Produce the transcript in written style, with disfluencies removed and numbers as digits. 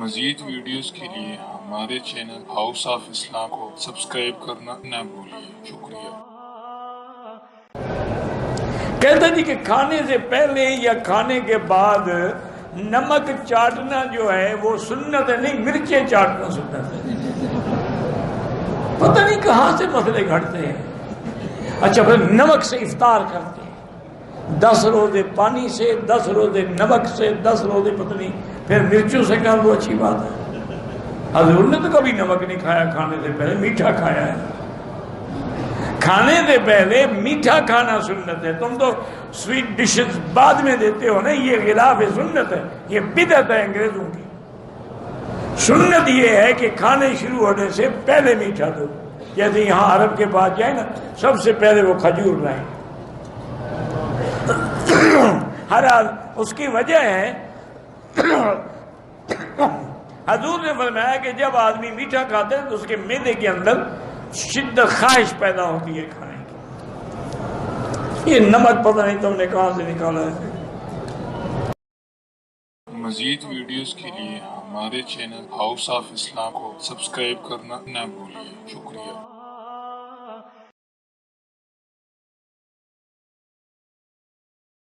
مزید ویڈیوز کے لیے ہمارے چینل ہاؤس آف اسلام کو سبسکرائب کرنا نہ بھولیے۔ شکریہ۔ کہتے جی کہ کھانے سے پہلے یا کھانے کے بعد نمک چاٹنا جو ہے وہ سنت ہے، نہیں مرچیں چاٹنا سنت ہے۔ پتہ نہیں کہاں سے مسئلے گھڑتے ہیں۔ اچھا پھر نمک سے افطار کرتے ہیں، 10 روزے پانی سے، 10 روزے نمک سے، 10 روزے پتہ نہیں پھر مرچوں سے کہا وہ اچھی بات ہے۔ حضور نے تو کبھی نمک نہیں کھایا، کھانے سے پہلے میٹھا کھایا ہے۔ کھانے سے پہلے میٹھا کھانا سنت ہے۔ تم تو سویٹ ڈشز بعد میں دیتے ہو نا، یہ خلاف سنت ہے، یہ بدعت ہے انگریزوں کی۔ سنت یہ ہے کہ کھانے شروع ہونے سے پہلے میٹھا دو، جیسے یہاں عرب کے پاس جائے نا سب سے پہلے وہ کھجور لائیں۔ ہر حال اس کی وجہ ہے حضور نے فرمایا کہ جب آدمی میٹھا کھاتا ہے تو اس کے معدے کے اندر شدت خواہش پیدا ہوتی ہے کھانے کی۔ یہ نمک پتہ نہیں تم نے کہاں سے نکالا ہے۔ مزید ویڈیوز کے لیے ہمارے چینل ہاؤس آف اسلام کو سبسکرائب کرنا نہ بھولیے۔ شکریہ۔